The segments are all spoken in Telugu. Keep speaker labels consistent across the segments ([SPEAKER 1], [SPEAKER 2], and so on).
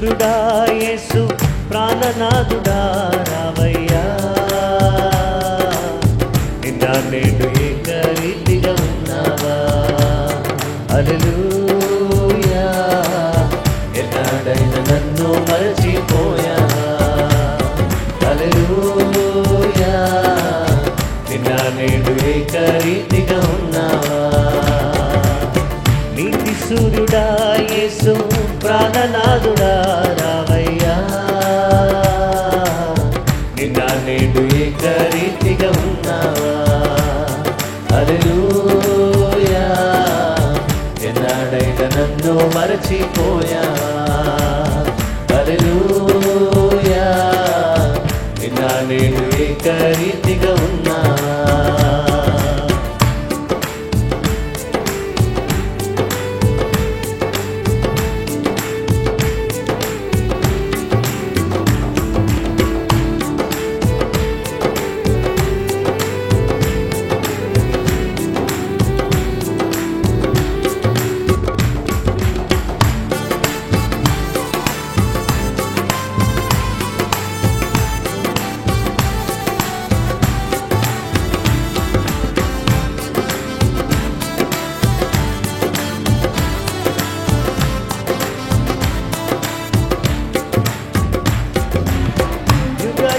[SPEAKER 1] సూర్యుడా యేసు ప్రాణనాథుడా రావయ్యా, నిన్న నేడు ఏకరీతిగా ఉన్నావా. హల్లెలూయా, ఎన్నాడైనా నన్ను మరచిపోయావా. హల్లెలూయా, నిన్న నేడు ఏకరీతిగా ఉన్నావా. నీతి సూర్యుడా యేసు ప్రాణనాథుడా రావయ్యా, నిన్న నేడు ఏకరీతిగా ఉన్నావా. హల్లెలూయా, ఎన్నాడైనా నన్ను మరచిపోయావా. హల్లెలూయా, నిన్న నేడు ఏకరీతిగా ఉన్నావా.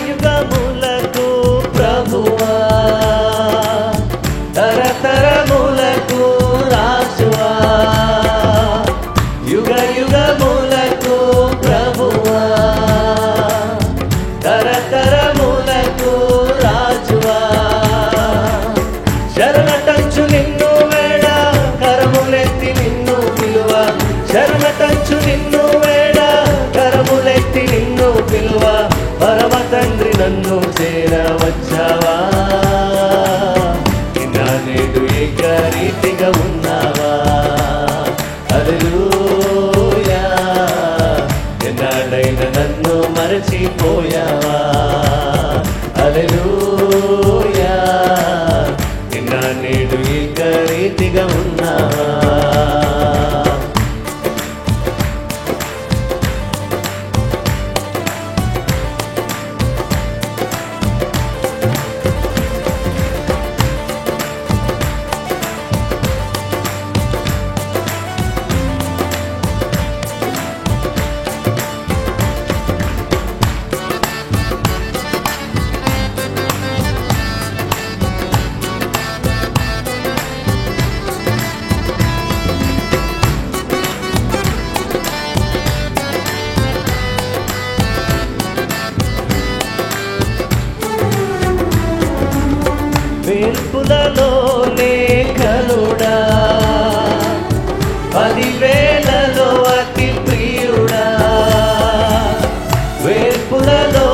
[SPEAKER 1] యుగములకు ప్రభువా, తరతరములకు రాజువా. యుగములకు ప్రభువా, తరతరములకు రాజువా. శరణటంచు నిన్ను వేడ కరములెత్తి నిన్ను పిలువ. శరణటంచు నిన్ను వేడ కరములెత్తి నిన్ను పిలువ. పరమ తండ్రి నన్ను చేరవచ్చావా, నిన్న నేడు ఏకరీతిగా ఉన్నావా. హల్లెలూయా, ఎన్నాడైనా నన్ను మరచిపోయావా. హల్లెలూయా, నిన్న నేడు ఏకరీతిగా ఉన్నావా. వేల్పులలో లేఖలుడా, 10,000లలో అతి ప్రియుడా. వేల్పులలో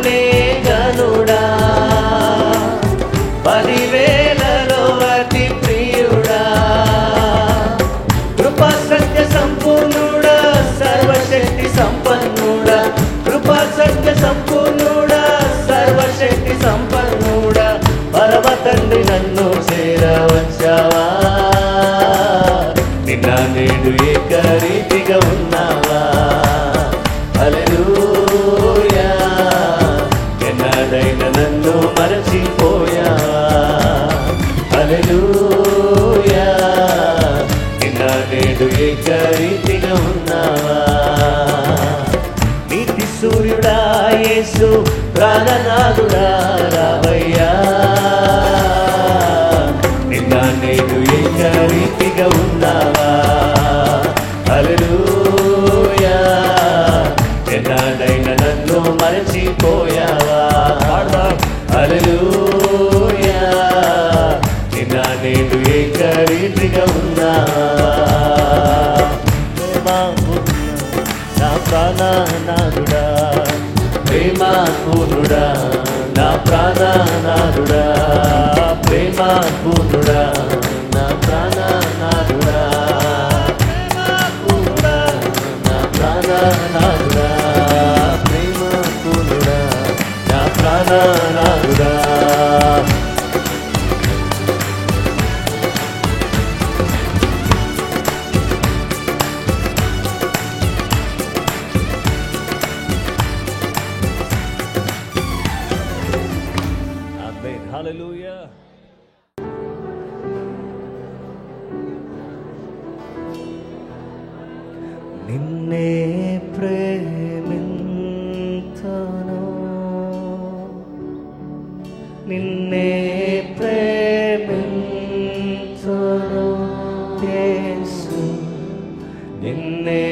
[SPEAKER 1] లేఖనుడా, 10,000లలో అతి ప్రియుడా. కృపా సత్య సంపూర్ణుడా, సర్వశక్తి సంపన్నుడా. కృపా సత్య సంపూర్ణుడా, సర్వశక్తి సంపన్నుడా. పరమ తండ్రి నన్ను చేరవచ్చావా, నిన్న నేడు ఏకరీతిగా ఉన్నావా. హల్లెలూయా, ఎన్నాడైనా నన్ను మరచిపోయావా. హల్లెలూయా, నిన్న నేడు ఏకరీతిగా ఉన్నావా. నీతి సూర్యుడా యేసు ప్రాణనాథుడా రావయ్యా, నిన్న నేడు ఏకరీతిగా ఉన్నావా. హల్లెలూయా, ఎన్నాడైనా నన్ను మరచిపోయావా. హల్లెలూయా, నిన్న నేడు ఏకరీతిగా ఉన్నావా. నా ప్రాణనాథుడా, ప్రేమాపూర్ణుడా, నా ప్రాణనాథుడా. ప్రేమాపూర్ణుడా, నా ప్రాణనాథుడా. ప్రేమాపూర్ణుడా, నా ప్రాణనాథుడా. ప్రేమాపూర్ణుడా, నా ప్రాణనాథుడా. నిన్నే ప్రేమింతును, నిన్నే ప్రేమింతును యేసు, నిన్నే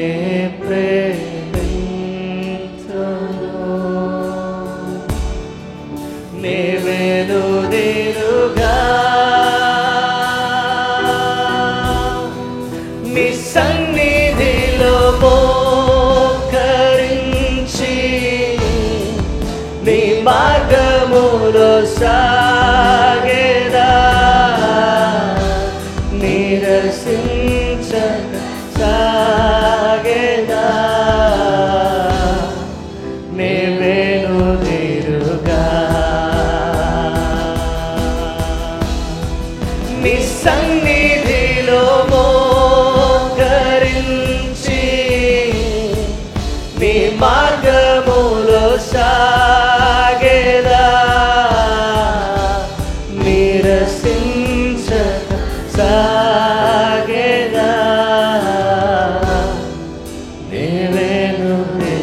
[SPEAKER 1] ప్రేమింతును. నీవెనుదిరుగా నీ సన్నిధిలో మోకరించి నీ మార్గములో సాగేదా, నిరసించక సాగేదా. నీవెనుదిరుగా నీ సన్నిధిలో మోకరించి నీ మార్గములో సాగేదా, నిరసించక సాగేదా. నీవెనుదిరుగా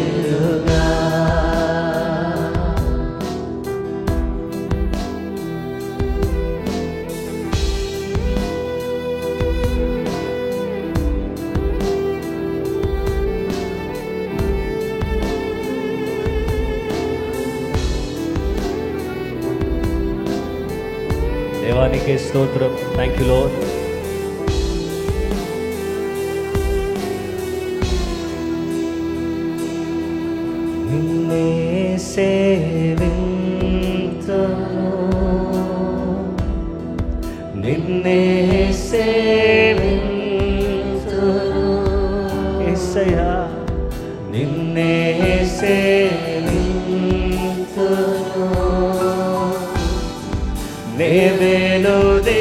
[SPEAKER 1] దేవానికి స్తోత్రం. Thank you lord. నిన్నే సేవింతును, నిన్నే సేవింతును యేసయ్యా, నిన్నే సేవింతును. నీవెనుదిరుగా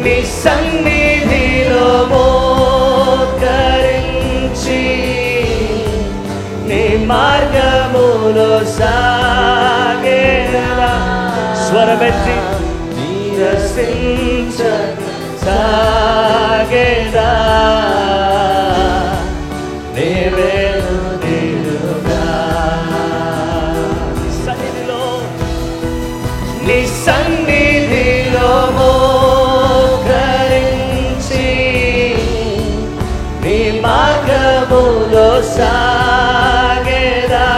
[SPEAKER 1] నీ సన్నిధిలో మోకరించి నీ మార్గములో సాగేదా. స్వరమెత్తి నిరసించక సాగేదా. నీవెనుదిరుగా నీ సన్నిధిలో మోకరించి నీ మార్గములో సాగేదా,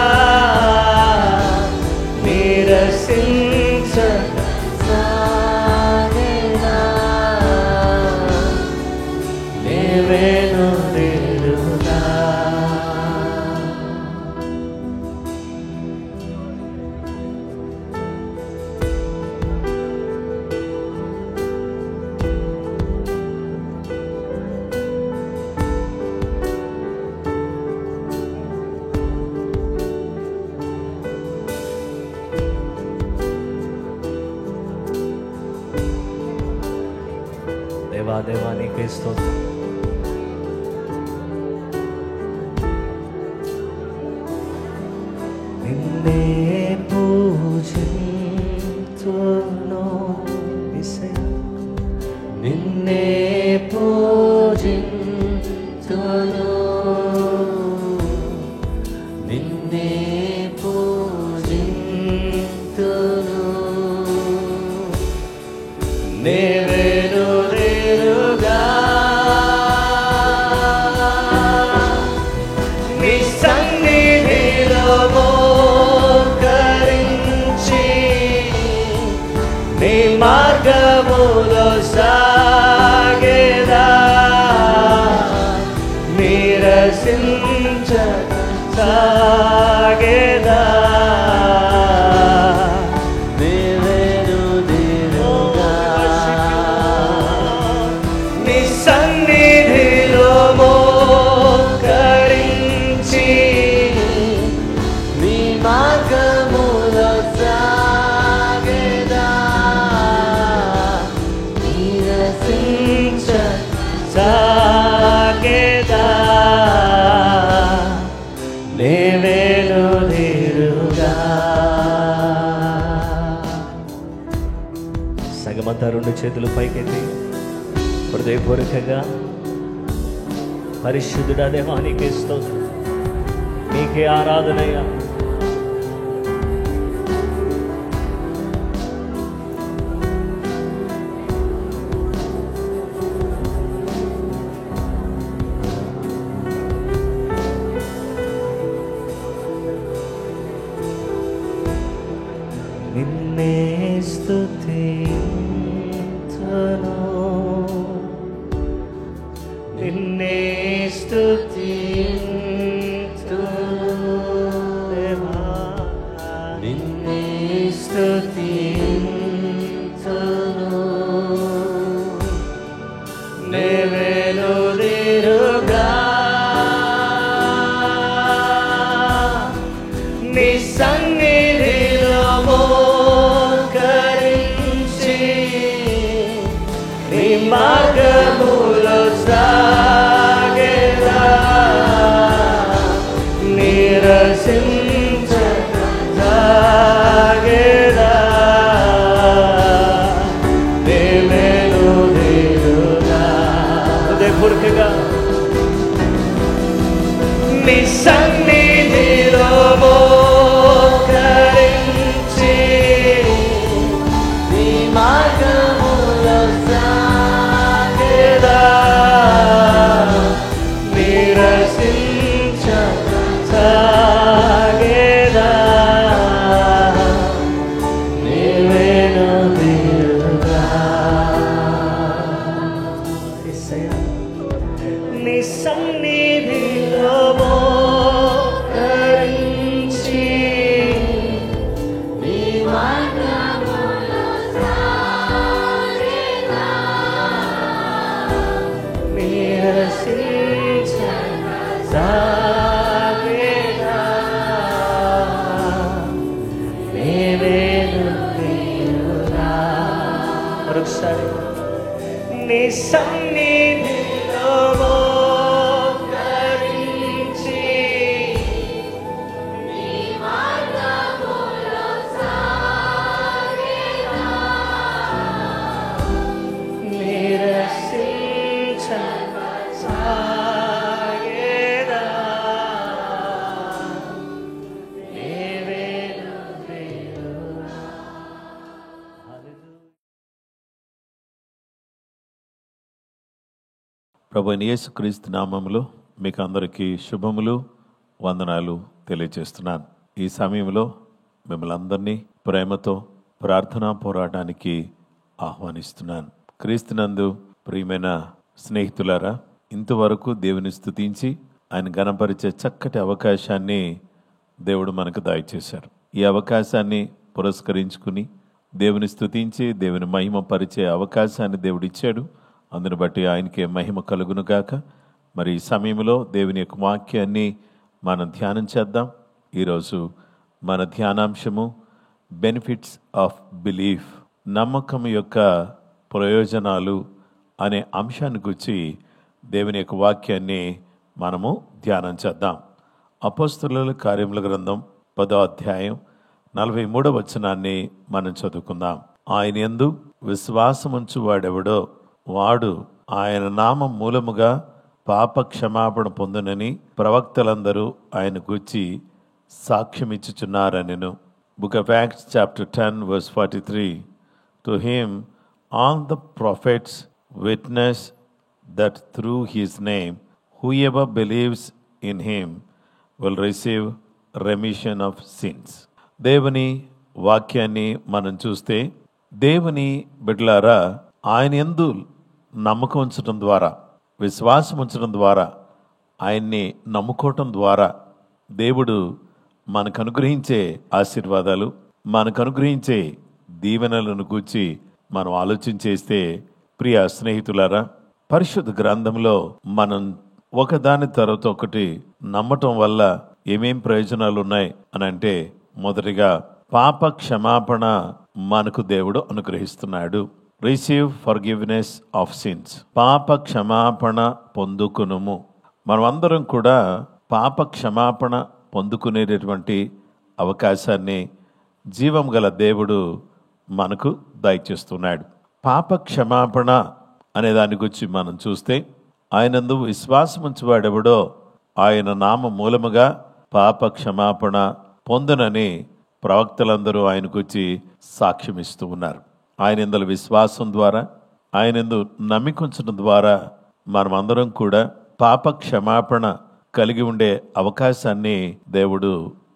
[SPEAKER 1] నిరసించక సాగేదా. నీవెనుదిరుగా దేవా దేవా నీకే స్తోత్రం. నిన్నే పూజింతును యేసయ్యా, నిన్నే పూజింతును, నిన్నే పూజింతును. నీవెనుదిరుగా నీ సన్నిధిలో మోకరించి నీ మార్గములో సాగేదా, నిరసించక సాగేదా. సన్నిధిలో మోకరించి నీ మార్గములో సాగేదా, నిరసించక సాగేదా. నీవెనుదిరుగా సగమంతా రెండు చేతులు పైకెత్తి హృదయపూర్వకంగా పరిశుద్ధుడా దేవా నీకే స్తోత్రం, నీకే ఆరాధనయ్యా. నిన్నే స్తుతింతును, నిన్నే స్తుతింతును దేవా, నిన్నే స్తుతింతును. నెవెలుదిరుగా నీ సన్నిధిలో మోకరించి, నీ మార్గములో సాగెదా, నిరసించక సాగెదా. దేవెలుదిరుగా హృదయపూర్వకంగా నీ సన్నిధిలో మోకరించి, నీ మార్గములో సాగెదా, నిరసించక సాగెదా. నీవెలుదిరుగా యేసయ్యా, నీ సన్నిధిలో మోకరించి, నీ మార్గములో సాగెదా, నిరసించక సాగెదా. నీవెలుదిరుగా మరొకసారి నీ సన్నిధిలో మోకరించి, నీ మార్గములో సాగెదా, నిరసించక సాగెదా. నీవెలుదిరుగా.
[SPEAKER 2] ప్రభువైన యేసుక్రీస్తు నామములో మీకు అందరికీ శుభములు, వందనాలు తెలియజేస్తున్నాను. ఈ సమయంలో మిమ్మల్ని అందరినీ ప్రేమతో ప్రార్థనా పోరాటానికి ఆహ్వానిస్తున్నాను. క్రీస్తునందు ప్రియమైన స్నేహితులారా, ఇంతవరకు దేవుని స్తుతించి ఆయన ఘనపరిచే చక్కటి అవకాశాన్ని దేవుడు మనకు దయచేశారు. ఈ అవకాశాన్ని పురస్కరించుకుని దేవుని స్తుతించి దేవుని మహిమ పరిచే అవకాశాన్ని దేవుడు ఇచ్చాడు. అందును బట్టి ఆయనకే మహిమ కలుగునుగాక. మరి ఈ సమయంలో దేవుని యొక్క వాక్యాన్ని మనం ధ్యానం చేద్దాం. ఈరోజు మన ధ్యానాంశము బెనిఫిట్స్ ఆఫ్ బిలీఫ్, నమ్మకం యొక్క ప్రయోజనాలు అనే అంశాన్ని గురించి దేవుని యొక్క వాక్యాన్ని మనము ధ్యానం చేద్దాం. అపోస్తలుల కార్యముల గ్రంథం 10వ అధ్యాయం 43వ వచనాన్ని మనం చదువుకుందాం. ఆయన యందు విశ్వాసముంచు వాడెవడో వాడు ఆయన నామం మూలముగా పాప క్షమాపణ పొందునని ప్రవక్తలందరూ ఆయన గూర్చి సాక్ష్యమిచ్చుచున్నారనెను. Book of Acts chapter 10 verse 43. To him all the prophets witness that through his name whoever believes in him will receive remission of sins. దేవుని వాక్యాన్ని మనం చూస్తే, దేవుని బిడ్డలారా, ఆయన యందు నమ్మకం ఉంచడం ద్వారా, విశ్వాసం ఉంచడం ద్వారా, ఆయన్ని నమ్ముకోవటం ద్వారా దేవుడు మనకు అనుగ్రహించే ఆశీర్వాదాలు, మనకు అనుగ్రహించే దీవెనలను గూర్చి మనం ఆలోచించేస్తే, ప్రియ స్నేహితులారా, పరిశుద్ధ గ్రంథంలో మనం ఒకదాని తర్వాత ఒకటి నమ్మటం వల్ల ఏమేం ప్రయోజనాలు ఉన్నాయి అని అంటే, మొదటిగా పాప క్షమాపణ మనకు దేవుడు అనుగ్రహిస్తున్నాడు. రిసీవ్ ఫర్గివ్నెస్ ఆఫ్ సిన్స్, పాప క్షమాపణ పొందుకునుము. మనమందరం కూడా పాప క్షమాపణ పొందుకునేటటువంటి అవకాశాన్ని జీవం గల దేవుడు మనకు దయచేస్తున్నాడు. పాప క్షమాపణ అనే దాని గురించి మనం చూస్తే, ఆయనందు విశ్వాసముంచువాడెవడో ఆయన నామ మూలముగా పాప క్షమాపణ పొందునని ప్రవక్తలందరూ ఆయన గురించి సాక్ష్యమిస్తూ ఉన్నారు. ఆయనందుల విశ్వాసం ద్వారా, ఆయనందు నమ్మికుంచడం ద్వారా మనమందరం కూడా పాప క్షమాపణ కలిగి ఉండే అవకాశాన్ని దేవుడు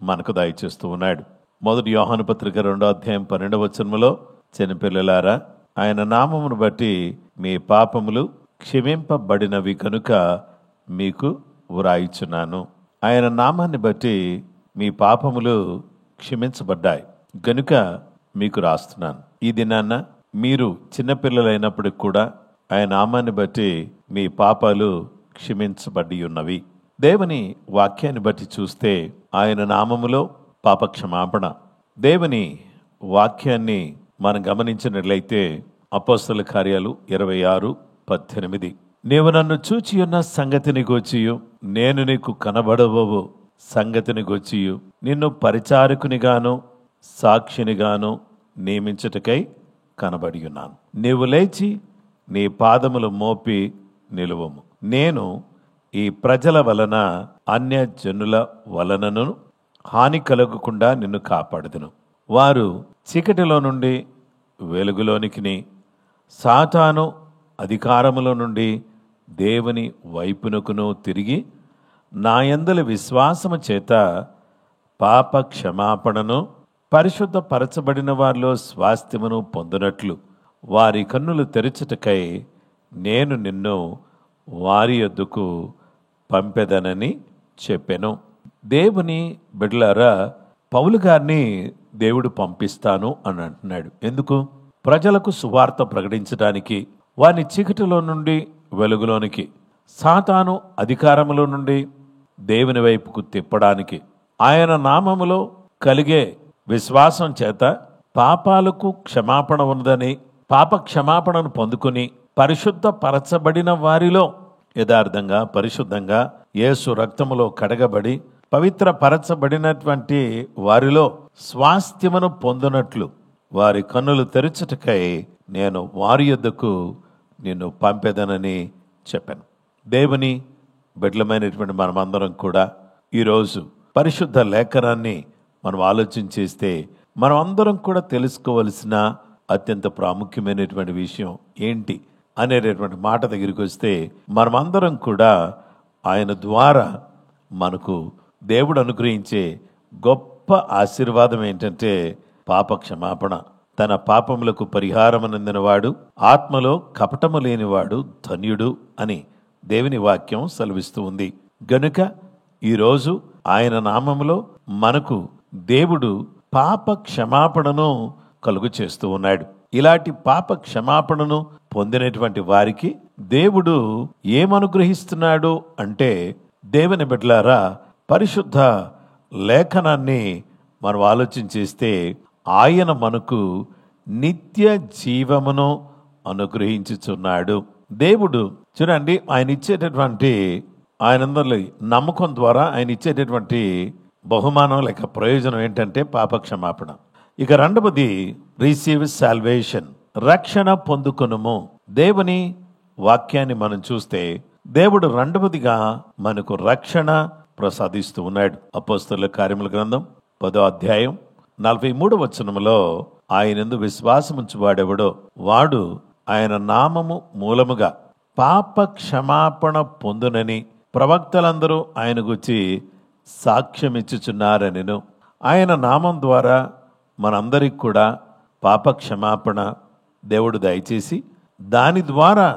[SPEAKER 2] మనకు దయచేస్తూ ఉన్నాడు. 1 యోహాను పత్రిక 2వ అధ్యాయం 12వ వచనములో, చిన్నపిల్లలారా, ఆయన నామమును బట్టి మీ పాపములు క్షమింపబడినవి కనుక మీకు వ్రాయిచున్నాను. ఆయన నామాన్ని బట్టి మీ పాపములు క్షమించబడ్డాయి గనుక మీకు రాస్తున్నాను. ఈ దినాన్న మీరు చిన్నపిల్లలైనప్పటికి కూడా ఆయన నామాన్ని బట్టి మీ పాపాలు క్షమించబడి ఉన్నవి. దేవుని వాక్యాన్ని బట్టి చూస్తే ఆయన నామములో పాప క్షమాపణ. దేవుని వాక్యాన్ని మనం గమనించినట్లయితే అపోస్తల కార్యాలు 26:18, నీవు నన్ను చూచియున్న సంగతిని గూర్చియు నేను నీకు కనబడబోవు సంగతిని గూర్చియు నిన్ను పరిచారకునిగాను సాక్షినిగాను నియమించుటకై కనబడి ఉన్నాను. నీవు లేచి నీ పాదములు మోపి నిలువము. నేను ఈ ప్రజల వలన అన్యజనుల వలనను హాని కలగకుండా నిన్ను కాపాడుదును. వారు చీకటిలో నుండి వెలుగులోనికి, సాతాను అధికారములో నుండి దేవుని వైపునకును తిరిగి నా యందలి విశ్వాసము చేత పాప క్షమాపణను పరిశుద్ధపరచబడిన వారిలో స్వాస్థ్యమును పొందునట్లు వారి కన్నులు తెరచుటకై నేను నిన్ను వారి యొద్దకు పంపెదనని చెప్పెను. దేవుని బిడ్డలారా, పౌలు గారిని దేవుడు పంపిస్తాను అని అంటున్నాడు. ఎందుకు? ప్రజలకు సువార్త ప్రకటించడానికి, వారిని చీకటిలో నుండి వెలుగులోనికి, సాతాను అధికారములో నుండి దేవుని వైపుకు తిప్పడానికి, ఆయన నామములో కలిగే విశ్వాసం చేత పాపాలకు క్షమాపణ ఉన్నదని, పాప క్షమాపణను పొందుకుని పరిశుద్ధపరచబడిన వారిలో యథార్థంగా పరిశుద్ధంగా యేసు రక్తములో కడగబడి పవిత్రపరచబడినటువంటి వారిలో స్వాస్థ్యమును పొందునట్లు వారి కన్నులు తెరచుటకై నేను వారి యొద్దకు నిన్ను పంపెదనని చెప్పాను. దేవుని బిడ్డలమైనటువంటి మనమందరం కూడా ఈరోజు పరిశుద్ధ లేఖనాన్ని మనం ఆలోచించేస్తే మనం అందరం కూడా తెలుసుకోవలసిన అత్యంత ప్రాముఖ్యమైనటువంటి విషయం ఏంటి అనేటటువంటి మాట దగ్గరికి వస్తే, మనమందరం కూడా ఆయన ద్వారా మనకు దేవుడు అనుగ్రహించే గొప్ప ఆశీర్వాదం ఏంటంటే పాప క్షమాపణ. తన పాపములకు పరిహారమనందినవాడు, ఆత్మలో కపటము లేనివాడు ధన్యుడు అని దేవుని వాక్యం సెలవిస్తూ ఉంది. గనుక ఈరోజు ఆయన నామములో మనకు దేవుడు పాప క్షమాపణను కలుగు చేస్తూ ఉన్నాడు. ఇలాంటి పాప క్షమాపణను పొందినటువంటి వారికి దేవుడు ఏమనుగ్రహిస్తున్నాడు అంటే, దేవుని బిడ్డలారా, పరిశుద్ధ లేఖనాన్ని మనం ఆలోచించేస్తే ఆయన మనకు నిత్య జీవమును అనుగ్రహించుచున్నాడు. దేవుడు చూడండి, ఆయన ఇచ్చేటటువంటి ఆయనందరి నమ్మకం ద్వారా ఆయన ఇచ్చేటటువంటి బహుమానం లేక ప్రయోజనం ఏంటంటే పాప క్షమాపణ. ఇక రెండవది రిసీవ్ సాల్వేషన్, రక్షణ పొందుకొనుము. దేవుని వాక్యాన్ని మనం చూస్తే దేవుడు రెండవదిగా మనకు రక్షణ ప్రసాదిస్తూ ఉన్నాడు. అపోస్తలుల కార్యముల గ్రంథం 10వ అధ్యాయం 43వ వచనములో, ఆయనందు విశ్వాసముంచువాడెవడో వాడు ఆయన నామము మూలముగా పాప క్షమాపణ పొందునని ప్రవక్తలందరూ ఆయన గురించి సాక్ష్యమిచ్చుచున్నారనెను. ఆయన నామం ద్వారా మనందరికి కూడా పాప క్షమాపణ దేవుడు దయచేసి దాని ద్వారా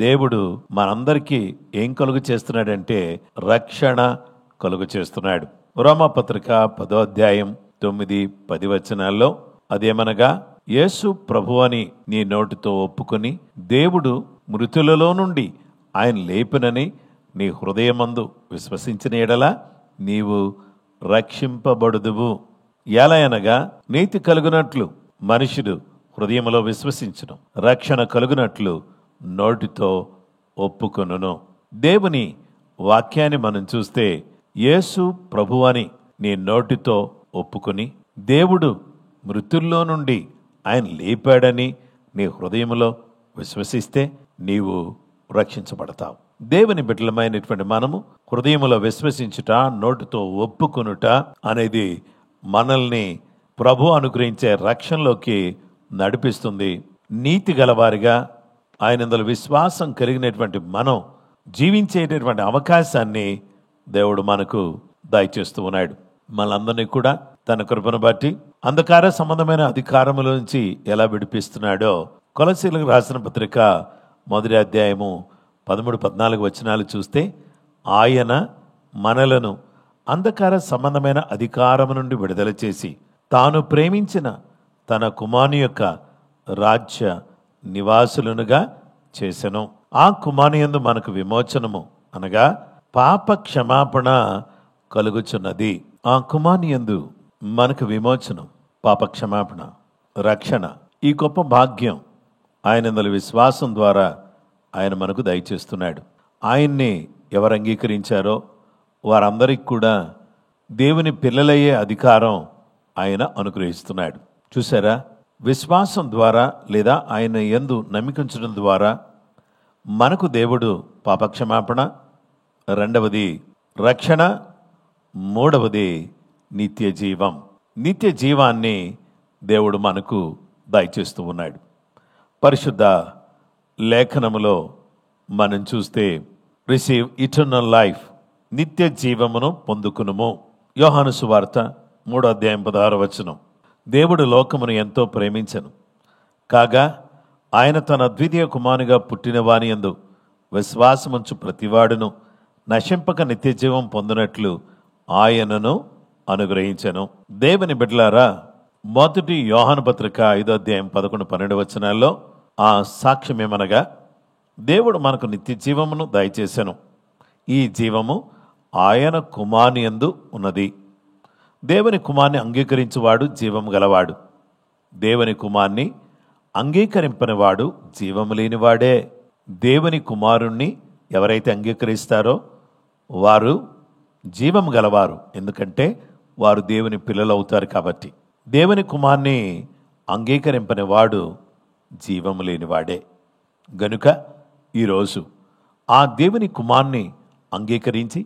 [SPEAKER 2] దేవుడు మనందరికీ ఏం కలుగు చేస్తున్నాడంటే రక్షణ కలుగు చేస్తున్నాడు. రోమాపత్రిక 10వ అధ్యాయం 9-10 వచనాల్లో అదేమనగా, యేసు ప్రభువని నీ నోటితో ఒప్పుకొని దేవుడు మృతులలో నుండి ఆయన లేపినని నీ హృదయమందు విశ్వసించిన ఎడల నీవు రక్షింపబడుదువు. ఎలయనగా నీతి కలుగునట్లు మనుషుడు హృదయములో విశ్వసించును, రక్షణ కలుగునట్లు నోటితో ఒప్పుకొనును. దేవుని వాక్యాన్ని మనం చూస్తే, యేసు ప్రభువని నీ నోటితో ఒప్పుకొని దేవుడు మృతుల్లో నుండి ఆయన లేపాడని నీ హృదయములో విశ్వసిస్తే నీవు రక్షించబడతావు. దేవుని బిడ్డలమైనటువంటి మనము హృదయములో విశ్వసించుట, నోటితో ఒప్పుకొనుట అనేది మనల్ని ప్రభు అనుగ్రహించే రక్షణలోకి నడిపిస్తుంది. నీతి గలవారిగా ఆయనందులో విశ్వాసం కలిగినటువంటి మనం జీవించేటటువంటి అవకాశాన్ని దేవుడు మనకు దయచేస్తూ ఉన్నాడు. మనందరినీ కూడా తన కృపను బట్టి అంధకార సంబంధమైన అధికారముల నుంచి ఎలా విడిపిస్తున్నాడో కొలసీలకు రాసిన పత్రిక 1వ అధ్యాయము 13-14 వచనాలు చూస్తే, ఆయన మనలను అంధకార సంబంధమైన అధికారము నుండి విడుదల చేసి తాను ప్రేమించిన తన కుమారుని యొక్క రాజ్య నివాసులనుగా చేసెను. ఆ కుమారుని యందు మనకు విమోచనము అనగా పాప క్షమాపణ కలుగుచున్నది. ఆ కుమారుని యందు మనకు విమోచనం, పాప క్షమాపణ, రక్షణ, ఈ గొప్ప భాగ్యం ఆయనందుల విశ్వాసం ద్వారా ఆయన మనకు దయచేస్తున్నాడు. ఆయన్ని ఎవరు అంగీకరించారో వారందరికీ కూడా దేవుని పిల్లలయ్యే అధికారం ఆయన అనుగ్రహిస్తున్నాడు. చూసారా, విశ్వాసం ద్వారా లేదా ఆయన యందు నమ్మికించడం ద్వారా మనకు దేవుడు పాపక్షమాపణ, రెండవది రక్షణ, మూడవది నిత్య జీవం. నిత్య జీవాన్ని దేవుడు మనకు దయచేస్తూ ఉన్నాడు. పరిశుద్ధ లేఖనములో మనం చూస్తే రిసీవ్ ఇటర్నల్ లైఫ్, నిత్య జీవమును పొందుకునుము. యోహాను సువార్త 3వ అధ్యాయం 16వ వచనం, దేవుడు లోకమును ఎంతో ప్రేమించెను కాగా ఆయన తన అద్వితీయ కుమారునిగా పుట్టిన వాని యందు విశ్వాసముంచు ప్రతివాడును నశింపక నిత్య జీవం పొందినట్లు ఆయనను అనుగ్రహించెను. దేవుని బిడ్డలారా, 1 యోహాను పత్రిక 5వ అధ్యాయం 11-12 వచనాల్లో ఆ సాక్ష్యం ఏమనగా, దేవుడు మనకు నిత్య జీవమును దయచేసెను. ఈ జీవము ఆయన కుమారుని యందు ఉన్నది. దేవుని కుమారుని అంగీకరించువాడు జీవము గలవాడు. దేవుని కుమారుని అంగీకరింపనివాడు జీవము లేనివాడే. దేవుని కుమారుణ్ణి ఎవరైతే అంగీకరిస్తారో వారు జీవము గలవారు, ఎందుకంటే వారు దేవుని పిల్లలు అవుతారు కాబట్టి. దేవుని కుమారుని అంగీకరింపనివాడు జీవము లేనివాడే. గనుక ఈరోజు ఆ దేవుని కుమారుని అంగీకరించి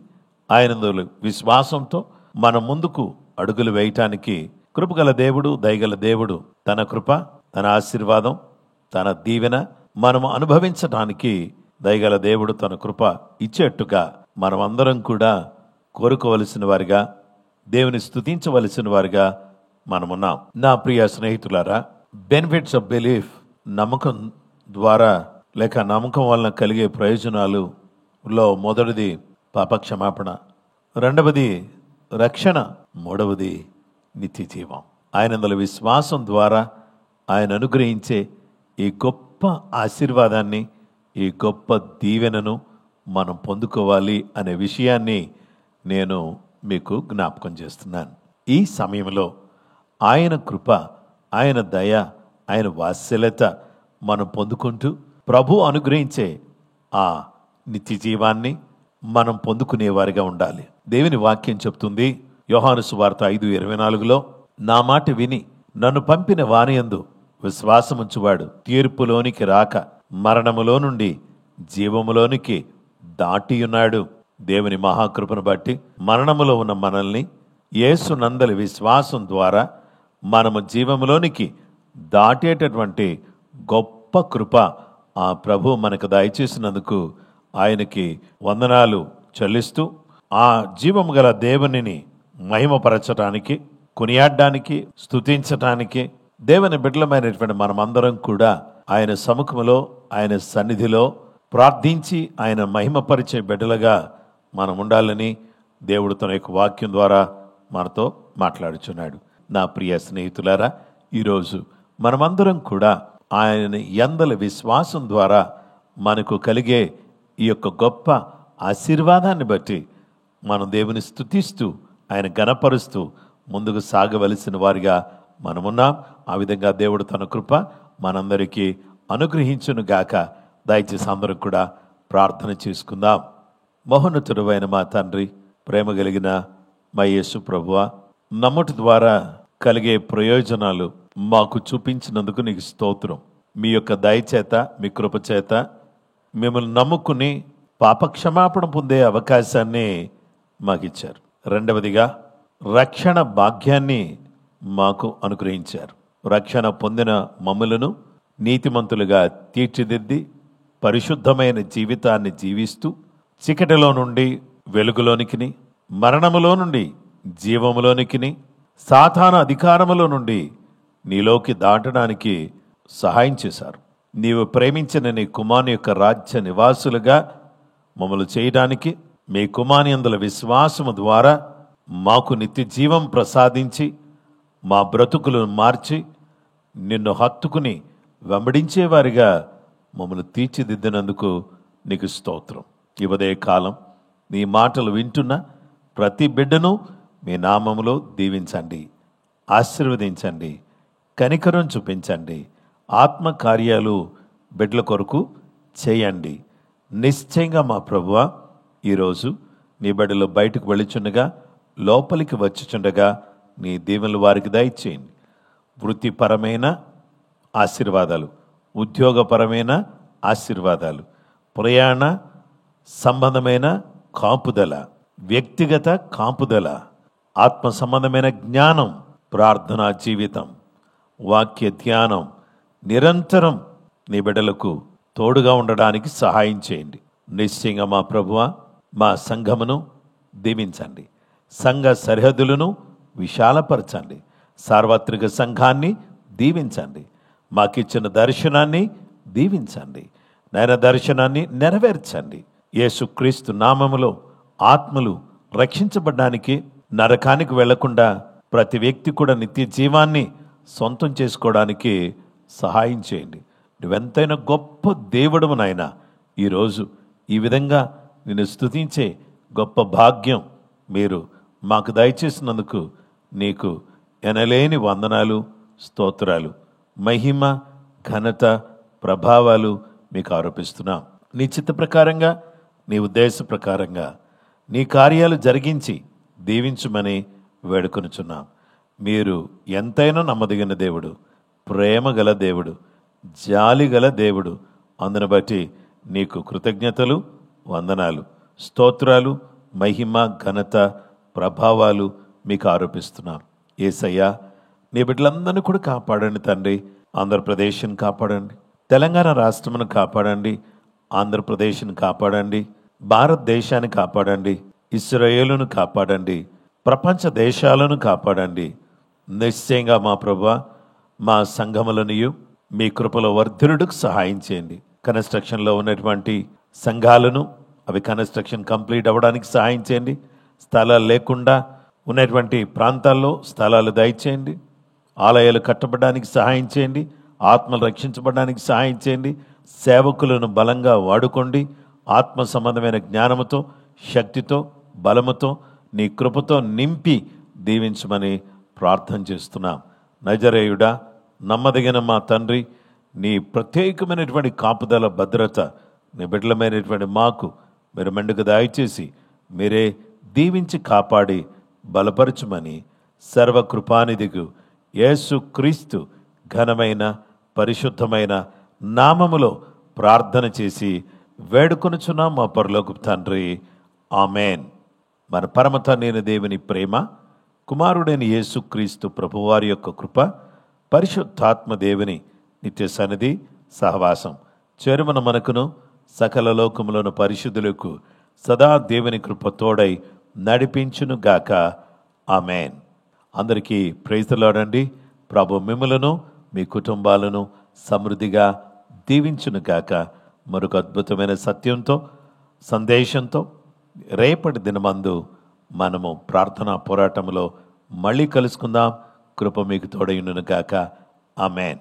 [SPEAKER 2] ఆయనందులో విశ్వాసంతో మన ముందుకు అడుగులు వేయటానికి కృపగల దేవుడు, దయగల దేవుడు తన కృప, తన ఆశీర్వాదం, తన దీవెన మనము అనుభవించటానికి దయగల దేవుడు తన కృప ఇచ్చేట్టుగా మనమందరం కూడా కోరుకోవలసిన వారిగా, దేవుని స్తుతించవలసిన వారిగా మనమున్నాం. నా ప్రియ స్నేహితులారా, బెనిఫిట్స్ ఆఫ్ బిలీఫ్, నమ్మకం ద్వారా లేక నమ్మకం వలన కలిగే ప్రయోజనాలులో మొదటిది పాపక్షమాపణ, రెండవది రక్షణ, మూడవది నిత్య జీవం. ఆయనందుల విశ్వాసం ద్వారా ఆయన అనుగ్రహించే ఈ గొప్ప ఆశీర్వాదాన్ని, ఈ గొప్ప దీవెనను మనం పొందుకోవాలి అనే విషయాన్ని నేను మీకు జ్ఞాపకం చేస్తున్నాను. ఈ సమయంలో ఆయన కృప, ఆయన దయ, ఆయన వాత్సల్యత మనం పొందుకుంటూ ప్రభు అనుగ్రహించే ఆ నిత్య జీవాన్ని మనం పొందుకునేవారిగా ఉండాలి. దేవుని వాక్యం చెప్తుంది యోహాను సువార్త 5:24లో, నా మాట విని నన్ను పంపిన వానియందు విశ్వాసముంచువాడు తీర్పులోనికి రాక మరణములో నుండి జీవములోనికి దాటియున్నాడు. దేవుని మహాకృపను బట్టి మరణములో ఉన్న మనల్ని యేసు నందలి విశ్వాసం ద్వారా మనము జీవములోనికి దాటేటటువంటి గొప్ప కృప ఆ ప్రభు మనకు దయచేసినందుకు ఆయనకి వందనాలు చెల్లిస్తూ, ఆ జీవము గల దేవునిని మహిమపరచటానికి, కొనియాడడానికి, స్తుతించటానికి దేవుని బిడ్డలమైనటువంటి మనమందరం కూడా ఆయన సముఖములో, ఆయన సన్నిధిలో ప్రార్థించి ఆయన మహిమపరిచే బిడ్డలుగా మనం ఉండాలని దేవుడు తన యొక్క వాక్యం ద్వారా మనతో మాట్లాడుచున్నాడు. నా ప్రియ స్నేహితులారా, ఈరోజు మనమందరం కూడా ఆయన యందల విశ్వాసం ద్వారా మనకు కలిగే ఈ యొక్క గొప్ప ఆశీర్వాదాన్ని బట్టి మనం దేవుని స్తుతిస్తూ ఆయన గణపరుస్తూ ముందుకు సాగవలసిన వారిగా మనమున్నాం. ఆ విధంగా దేవుడు తన కృప మనందరికీ అనుగ్రహించును గాక. దయచేసి అందరం కూడా ప్రార్థన చేసుకుందాం. మహోన్నతుడైన మా తండ్రి, ప్రేమ కలిగిన మా యేసు ప్రభువా, నమ్ముట ద్వారా కలిగే ప్రయోజనాలు మాకు చూపించినందుకు నీకు స్తోత్రం. మీ యొక్క దయచేత, మీ కృప చేత మిమ్మల్ని నమ్ముకుని పాపక్షమాపణ పొందే అవకాశాన్ని మాకిచ్చారు. రెండవదిగా రక్షణ భాగ్యాన్ని మాకు అనుగ్రహించారు. రక్షణ పొందిన మమ్ములను నీతిమంతులుగా తీర్చిదిద్ది పరిశుద్ధమైన జీవితాన్ని జీవిస్తూ చీకటిలో నుండి వెలుగులోనికిని, మరణములో నుండి జీవములోనికిని, సాతాను అధికారములో నుండి నీలోకి దాటడానికి సహాయం చేశారు. నీవు ప్రేమించిన నీ కుమారుని యొక్క రాజ్య నివాసులుగా మమ్మల్ని చేయడానికి మీ కుమారుని యందుల విశ్వాసము ద్వారా మాకు నిత్య జీవం ప్రసాదించి మా బ్రతుకులను మార్చి నిన్ను హత్తుకుని వెంబడించేవారిగా మమ్మల్ని తీర్చిదిద్దినందుకు నీకు స్తోత్రం. ఈ ఉదయ కాలం నీ మాటలు వింటున్న ప్రతి బిడ్డను మీ నామములో దీవించండి, ఆశీర్వదించండి, కనికరం చూపించండి. ఆత్మ కార్యాలు బిడ్డల కొరకు చేయండి. నిశ్చయంగా మా ప్రభువా, ఈరోజు నీ బిడ్డలు బయటకు వెళ్ళుచుండగా లోపలికి వచ్చుచుండగా నీ దీవెనలు వారికి దయచేయండి. వృత్తిపరమైన ఆశీర్వాదాలు, ఉద్యోగపరమైన ఆశీర్వాదాలు, ప్రయాణ సంబంధమైన కాపుదల, వ్యక్తిగత కాపుదల, ఆత్మ సంబంధమైన జ్ఞానం, ప్రార్థనా జీవితం, వాక్య ధ్యానం నిరంతరం నీ బిడ్డలకు తోడుగా ఉండడానికి సహాయం చేయండి. నిశ్చయంగా మా ప్రభువా, మా సంఘమును దీవించండి. సంఘ సరిహద్దులను విశాలపరచండి. సార్వత్రిక సంఘాన్ని దీవించండి. మాకిచ్చిన దర్శనాన్ని దీవించండి. నైనా దర్శనాన్ని నెరవేర్చండి. యేసుక్రీస్తు నామములో ఆత్మలు రక్షించబడ్డానికి, నరకానికి వెళ్లకుండా ప్రతి వ్యక్తి కూడా నిత్య జీవాన్ని సొంతం చేసుకోవడానికి సహాయం చేయండి. నువ్వెంతైనా గొప్ప దేవుడవు నాయనా. ఈరోజు ఈ విధంగా నిన్ను స్తుతించే గొప్ప భాగ్యం మీరు మాకు దయచేసినందుకు నీకు ఎనలేని వందనాలు, స్తోత్రాలు, మహిమ, ఘనత, ప్రభావాలు మీకు ఆరోపిస్తున్నాం. నీ చిత్త ప్రకారంగా, నీ ఉద్దేశ ప్రకారంగా నీ కార్యాలు జరిగించి దీవించుమని వేడుకొనుచున్నాం. మీరు ఎంతైనా నమ్మదగిన దేవుడు, ప్రేమ గల దేవుడు, జాలి గల దేవుడు. అందును బట్టి నీకు కృతజ్ఞతలు, వందనాలు, స్తోత్రాలు, మహిమ, ఘనత, ప్రభావాలు మీకు ఆరోపిస్తున్నాం. యేసయ్యా, నీ బిడ్డలందరినీ కూడా కాపాడండి తండ్రి. ఆంధ్రప్రదేశ్ని కాపాడండి, తెలంగాణ రాష్ట్రమును కాపాడండి, ఆంధ్రప్రదేశ్ని కాపాడండి, భారతదేశాన్ని కాపాడండి, ఇశ్రాయేలును కాపాడండి, ప్రపంచ దేశాలను కాపాడండి. నిశ్చయంగా మా ప్రభువా, మా సంఘములనియు మీ కృపలో వర్ధిల్లుటకు సహాయం చేయండి. కన్స్ట్రక్షన్లో ఉన్నటువంటి సంఘాలను, అవి కన్స్ట్రక్షన్ కంప్లీట్ అవ్వడానికి సహాయం చేయండి. స్థలాలు లేకుండా ఉన్నటువంటి ప్రాంతాల్లో స్థలాలు దయచేయండి. ఆలయాలు కట్టబడడానికి సహాయం చేయండి. ఆత్మలు రక్షించబడడానికి సహాయం చేయండి. సేవకులను బలంగా వాడుకోండి. ఆత్మ సంబంధమైన జ్ఞానముతో, శక్తితో, బలముతో, నీ కృపతో నింపి దీవించమని ప్రార్థన చేస్తున్నాం. నజరేయుడా, నమ్మదగిన మా తండ్రి, నీ ప్రత్యేకమైనటువంటి కాపుదల, భద్రత నీ బిడ్డలమైనటువంటి మాకు మీరు మెండుగా దయచేసి మీరే దీవించి కాపాడి బలపరచుమని సర్వకృపానిధికు యేసు క్రీస్తు ఘనమైన పరిశుద్ధమైన నామములో ప్రార్థన చేసి వేడుకొనుచున్నాం మా పరలోకపు తండ్రి. ఆమెన్. మన పరమ తండ్రి దేవుని ప్రేమ, కుమారుడైన యేసు క్రీస్తు ప్రభువారి యొక్క కృప, పరిశుద్ధాత్మ దేవుని నిత్య సన్నిధి సహవాసం చేరుమన మనకును సకల లోకములను పరిశుద్ధులకు సదా దేవుని కృప తోడై నడిపించును గాక. ఆమెన్. అందరికీ ప్రైజ్ ది లార్డ్ అండి. ప్రభు మిమ్ములను మీ కుటుంబాలను సమృద్ధిగా దీవించును గాక. మరొక అద్భుతమైన సత్యంతో, సందేశంతో రేపటి దినమందు మనము ప్రార్థనా పోరాటంలో మళ్ళీ కలుసుకుందాం. కృప మీకు తోడైయును గాక. ఆమెన్.